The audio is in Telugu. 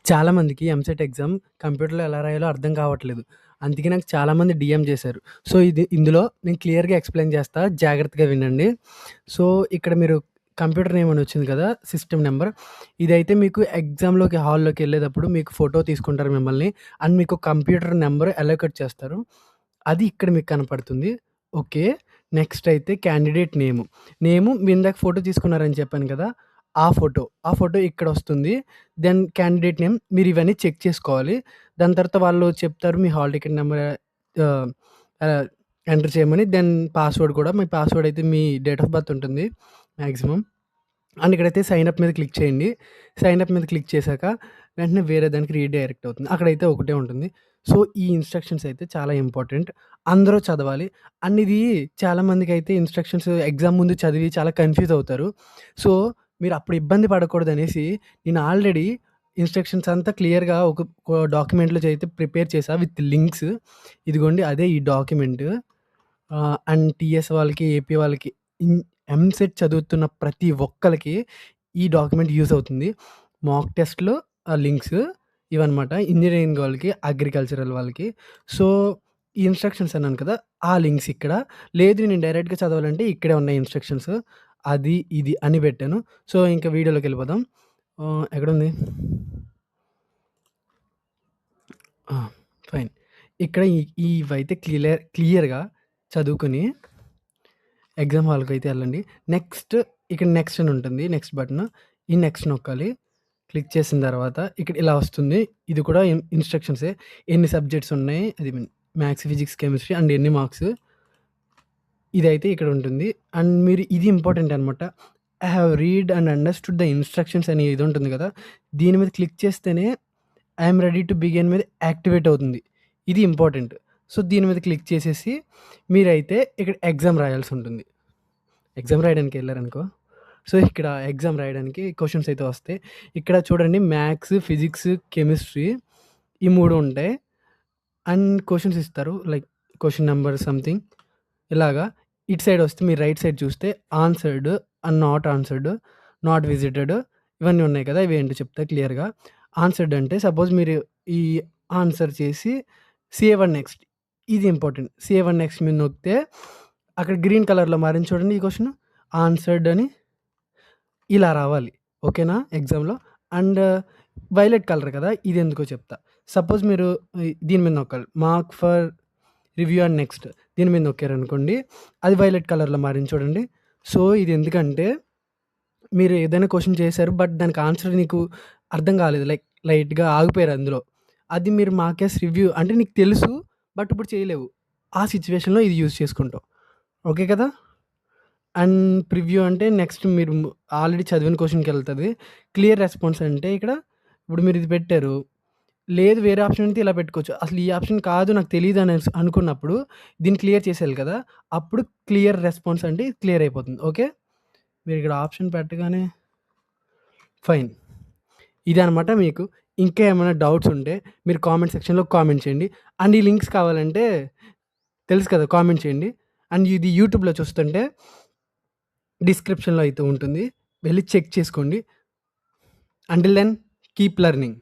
చాలామందికి ఎంసెట్ ఎగ్జామ్ కంప్యూటర్‌లో ఎలా రాయాలో అర్థం కావట్లేదు. అందుకే నాకు చాలామంది డీఎం చేశారు. సో, ఇందులో నేను క్లియర్‌గా ఎక్స్‌ప్లెయిన్ చేస్తా. జాగ్రత్తగా వినండి. సో, ఇక్కడ మీరు కంప్యూటర్ నేమ్ అని వచ్చింది కదా! System number. ఇదైతే మీకు ఎగ్జామ్‌లోకి హాల్‌లోకెళ్ళేటప్పుడు మీకు ఫోటో తీసుకుంటారు మిమ్మల్ని. అండ్ మీకు కంప్యూటర్ నంబర్ అలోకేట్ చేస్తారు. అది ఇక్కడ మీకు కనపడుతుంది. ఓకే. నెక్స్ట్ అయితే క్యాండిడేట్ నేము. మీరు ఇందాక ఫోటో తీసుకున్నారని చెప్పాను కదా! ఆ ఫోటో ఇక్కడొస్తుంది. దెన్ క్యాండిడేట్ నేమ్ మీరివన్నీ చెక్ చేసుకోవాలి. దాని తర్వాత వాళ్ళు చెప్తారు మీ హాల్ టికెట్ నంబర్ ఆహ్, ఆహ్, ఎంటర్ చేయమని. దెన్ పాస్వర్డ్ కూడా మీ పాస్వర్డ్ అయితే మీ డేట్ ఆఫ్ బర్త్ ఉంటుంది మాక్సిమం. అండ్ ఇక్కడైతే సైన్ అప్ మీద క్లిక్ చేయండి. సైన్ అప్ మీద క్లిక్ చేశాక వెంటనే వేరే దానికి రీడైరెక్ట్ అవుతుంది. అక్కడైతే ఒకటే ఉంటుంది. సో, ఈ ఇన్‌స్ట్రక్షన్స్ అయితే చాలా ఇంపార్టెంట్. అందరూ చదవాలి. అండ్ ఇది చాలామందికైతే ఇన్‌స్ట్రక్షన్స్ ఎగ్జామ్ ముందు చదివి చాలా కన్‌ఫ్యూజ్ అవుతారు. సో, మీరు అప్పుడు ఇబ్బంది పడకూడదనేసి నేను ఆల్రెడీ ఇన్‌స్ట్రక్షన్స్ అంతా క్లియర్‌గా ఒక డాక్యుమెంట్‌లో అయితే ప్రిపేర్ చేశా విత్ లింక్స్. ఇదిగోండి అదే ఈ డాక్యుమెంట్. అండ్ టీఎస్ వాళ్ళకి, ఏపీ వాళ్ళకి ఇన్ ఎంసెట్ చదువుతున్న ప్రతి ఒక్కళ్ళకి ఈ డాక్యుమెంట్ యూజ్ అవుతుంది. మాక్ టెస్ట్‌లు లింక్స్ ఇవన్నమాట. ఇంజినీరింగ్ వాళ్ళకి, అగ్రికల్చరల్ వాళ్ళకి. సో, ఈ ఇన్‌స్ట్రక్షన్స్ అన్నాను కదా! ఆ లింక్స్ ఇక్కడ. లేదు నేను డైరెక్ట్‌గా చదవాలంటే ఇక్కడే ఉన్నాయి ఇన్‌స్ట్రక్షన్స్. అది, ఇది అని పెట్టాను. సో, ఇంక వీడియోలోకెళ్ళిపోదాం. ఎక్కడుంది? ఆ! ఫైన్. ఇక్కడ ఇవైతే క్లియర్‌గా చదువుకొని ఎగ్జామ్ హాల్‌కైతే ఎళ్ళండి. నెక్స్ట్ ఇక్కడ నెక్స్ట్ అని ఉంటుంది. Next button. ఈ నెక్స్ట్ నొక్కాలి. క్లిక్ చేసిన తర్వాత ఇక్కడ ఇలా వస్తుంది. ఇది కూడా ఇన్‌స్ట్రక్షన్సే. ఎన్ని సబ్జెక్ట్స్ ఉన్నాయి. అది మ్యాథ్స్, ఫిజిక్స్, కెమిస్ట్రీ అండ్ ఎన్ని మార్క్స్. ఇదైతే ఇక్కడ ఉంటుంది. అండ్ మీరు ఇది ఇంపార్టెంట్ అనమాట. I have read and understood the instructions అని ఇది ఉంటుంది కదా! దీని మీద క్లిక్ చేస్తేనే I am ready to begin మీద యాక్టివేట్ అవుతుంది. ఇది ఇంపార్టెంట్. సో, దీని మీద క్లిక్ చేసేసి మీరైతే ఇక్కడ ఎగ్జామ్ రాయాల్సుంటుంది. ఎగ్జామ్ రాయడానికి ఎళ్లారనుకో, సో, ఇక్కడ ఎగ్జామ్ రాయడానికి క్వెషన్స్ అయితే వస్తాయి. ఇక్కడ చూడండి మ్యాథ్స్, ఫిజిక్స్, కెమిస్ట్రీ ఈ 3 ఉంటాయి. అండ్ క్వెషన్స్ ఇస్తారు. లైక్ క్వెషన్ నంబర్ సంథింగ్ ఇలాగా. ఇటు సైడ్ వస్తే మీరు రైట్ సైడ్ చూస్తే answered and not answered, not visited ఇవన్నీ ఉన్నాయి కదా! ఇవేంటో చెప్తా క్లియర్‌గా. ఆన్సర్డ్ అంటే సపోజ్ మీరు ఈ ఆన్సర్ చేసి సేవ్ నెక్స్ట్ ఇది ఇంపార్టెంట్. సేవ్ నెక్స్ట్ మీద నొక్కితే అక్కడ గ్రీన్ కలర్‌లో మారింది చూడండి ఈ క్వెషన్ ఆన్సర్డ్ అని ఇలా రావాలి. ఓకేనా ఎగ్జామ్‌లో. అండ్ వైలెట్ కలర్ కదా! ఇదెందుకో చెప్తా. సపోజ్ మీరు దీని మీద నొక్కాలి. Mark for review and next దీని మీద నొక్కారనుకోండి. అది వైలెట్ కలర్‌లో మారింది చూడండి. సో, ఇది ఎందుకంటే మీరు ఏదైనా క్వెషన్ చేశారు. బట్ దానికి ఆన్సర్ నీకు అర్థం కాలేదు. లైక్ లైట్‌గా ఆగిపోయారు అందులో. అది మీరు మార్క్ రివ్యూ అంటే నీకు తెలుసు. బట్ ఇప్పుడు చేయలేవు. ఆ సిట్యుయేషన్‌లో ఇది యూజ్ చేసుకుంటావు. ఓకే కదా! అండ్ ప్రివ్యూ అంటే నెక్స్ట్ మీరు ఆల్రెడీ చదివిన క్వెషన్‌కెళ్తది. క్లియర్ రెస్పాన్స్ అంటే ఇక్కడ ఇప్పుడు మీరు ఇది పెట్టారు. లేదు వేరే ఆప్షన్ ఉంటే ఇలా పెట్టుకోవచ్చు. అసలు ఈ ఆప్షన్ కాదు నాకు తెలీదని అనుకున్నప్పుడు దీన్ని క్లియర్ చేసేయాలి కదా! అప్పుడు క్లియర్ రెస్పాన్స్ అంటే క్లియర్ అయిపోతుంది. ఓకే. మీరు ఇక్కడ ఆప్షన్ పెట్టగానే ఫైన్. ఇదనమాట మీకు. ఇంకా ఏమైనా డౌట్స్ ఉంటే మీరు కామెంట్ సెక్షన్‌లో కామెంట్ చేయండి. అండ్ ఈ లింక్స్ కావాలంటే తెలుసు కదా! కామెంట్ చేయండి. అండ్ ఇది యూట్యూబ్‌లో చూస్తుంటే డిస్క్రిప్షన్‌లో అయితే ఉంటుంది. వెళ్లి చెక్ చేసుకోండి. Until then keep learning.